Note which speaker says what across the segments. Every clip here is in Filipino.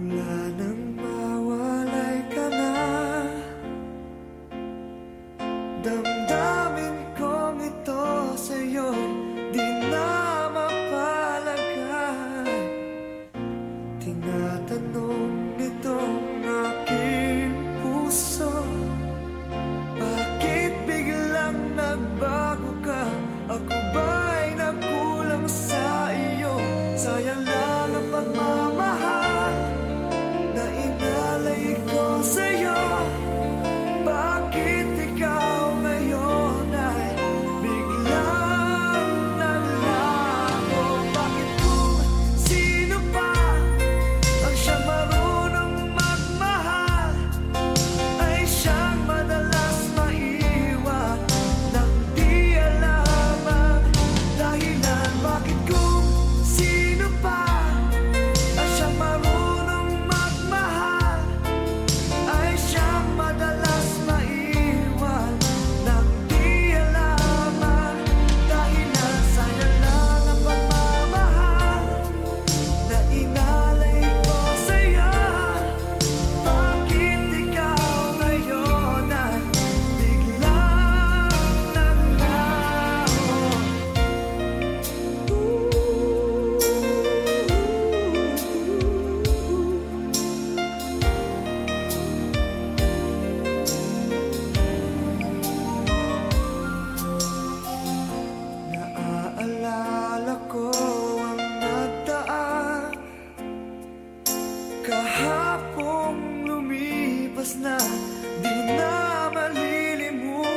Speaker 1: Mula nang mawalay ka na, damdamin kong ito sa'yo di na mapalagay. Tinatanong nitong aking puso, bakit biglang nagbago ka? Ako ba'y nagkulang sa iyo? Sayang lang ang pagmamahal na inalay ko sa'yo. Bakit ikaw ngayon ay biglang naglaho? Bakit kung sino pa ang siyang marunong magmahal ay siyang madalas maiwan nang di alam ang dahilan? Bakit kung sino pa ang siyang marunong magmahal ay siyang madalas maiwan nang di alam ang dahilan? Sayang lang ang pagmamahal na inalay ko sa'yo. Bakit ikaw ngayon ay biglang naglaho? Naaalala ko ang nagdaan, kahapong lumipas na, di na malilimutan.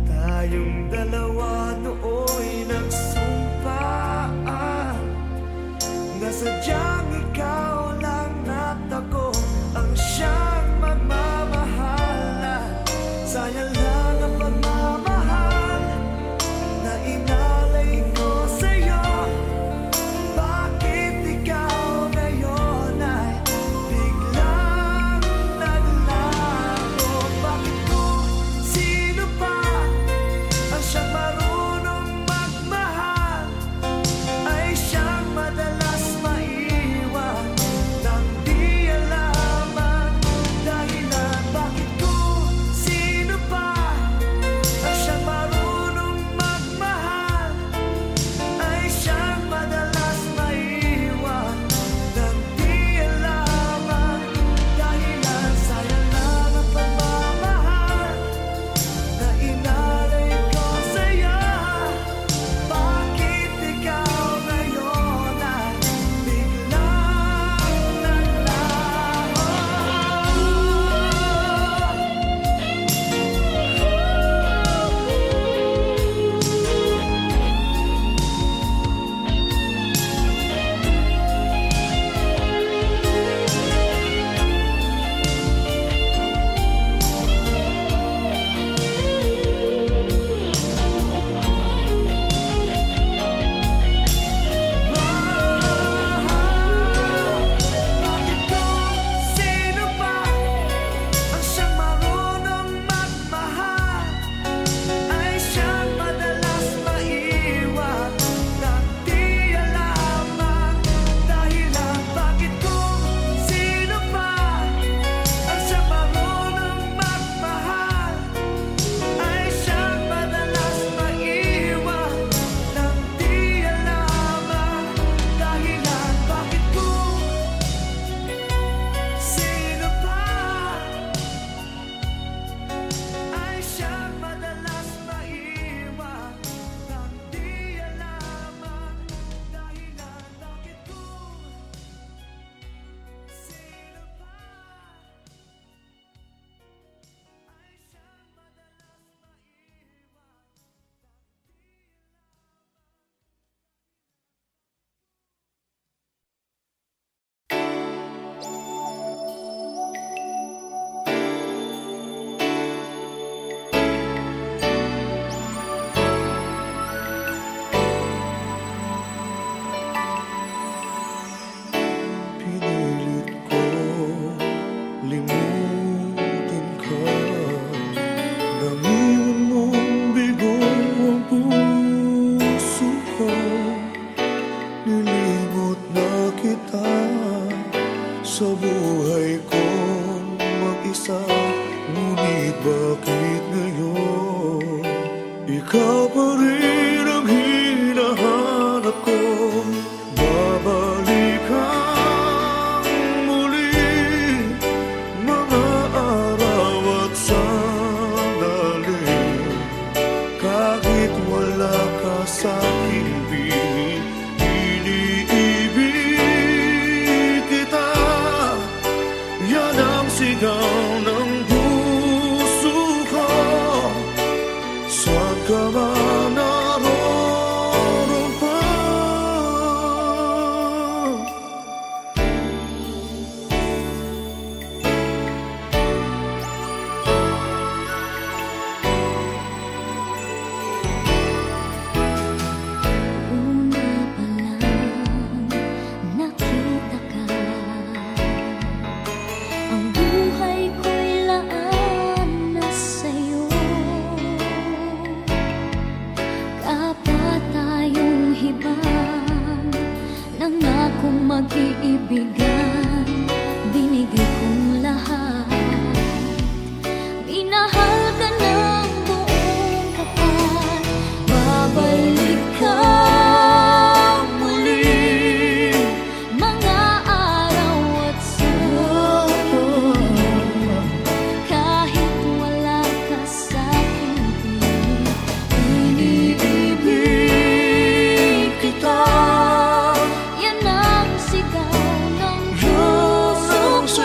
Speaker 1: Tayong dalawa nooy nagsumpaan na sadyang ikaw lang at ako ang siyang magmamahalan. Sayang lang ang pagmamahal na inalay ko sa'yo. Bakit ikaw ngayon ay biglang naglaho? Bakit kung sino pa ang siyang marunong magmahal ay siyang madalas maiwan sa buhay kong mag-isa. Ngunit bakit ngayon ikaw pa rin ang hinahanap ko? Babalik kang muli, mga araw at sandali. Kahit wala ka sa'king piling, iniibig kita. Yan ang sigaw ng puso ko. Saan ka man naroon pa?
Speaker 2: Una pa lang nakita ka, ang buhay ko'y laan na sa'yo. Kapag tayong hibang, nangakong mag-iibigan, binigay kong lahat. Minahal ka ng buong kapal, babalik ka muli, mga araw at sandali. Kahit wala ka sa'king piling, iniibig kita. Yan ang sigaw ng puso ko.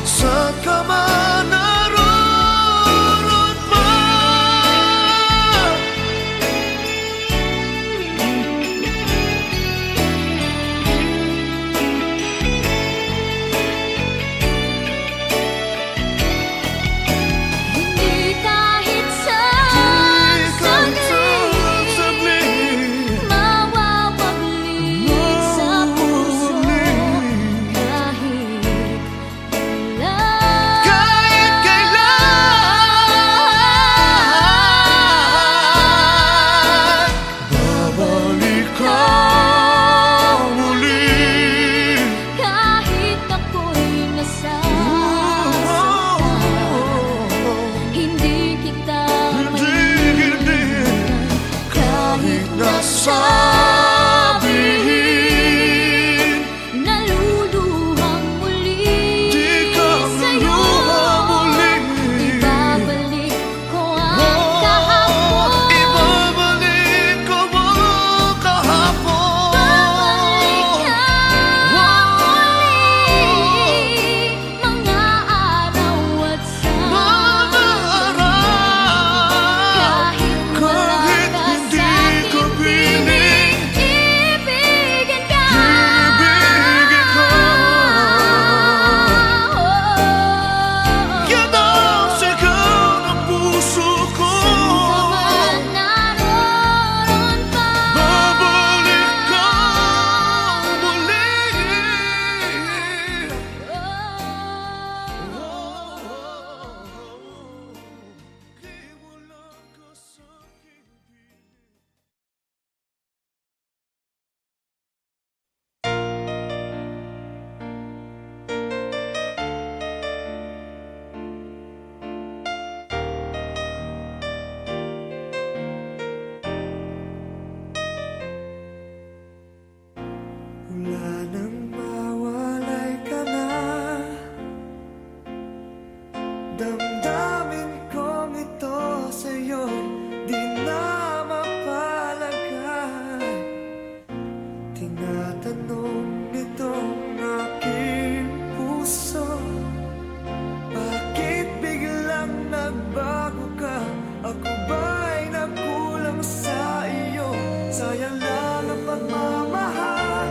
Speaker 1: Saan ka man naroon pa?
Speaker 2: Hindi kahit sa saglit mawawaglit sa puso. Kahit
Speaker 1: Kailan babalik ka muli?
Speaker 2: kahit ako'y nasasaktan, hindi kita maintindihan. Kahit
Speaker 1: nasabihin,
Speaker 2: naluluhang muli
Speaker 1: di ka
Speaker 2: sa'yo,
Speaker 1: maluha muli.
Speaker 2: ibabalik ko ang kahapon.
Speaker 1: Ibabalik ko ang kahapon.
Speaker 2: Babalik ka muli, mga araw at sandali. Kahit wala
Speaker 1: Kahit
Speaker 2: ka
Speaker 1: hindi
Speaker 2: sa'king
Speaker 1: ko piling,
Speaker 2: ibigin ka.
Speaker 1: ibigin ko. Yan ang sigaw ng puso ko.
Speaker 2: Saan ka man naroon pa,
Speaker 1: Babalik ka muli. Di wala ka sa'king piling. Wala nang mawalay ka na. Damdamin kong ito sa'yo, di na mapalagay. Tinatanong nitong aking puso, bakit biglang nagbago ka? Ako ba'y nagkulang sa iyo? Sayang lang ang pagmamahal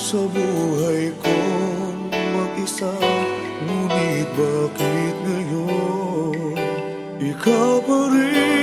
Speaker 1: sa buhay kong mag-isa. Ngunit bakit ngayon ikaw pa rin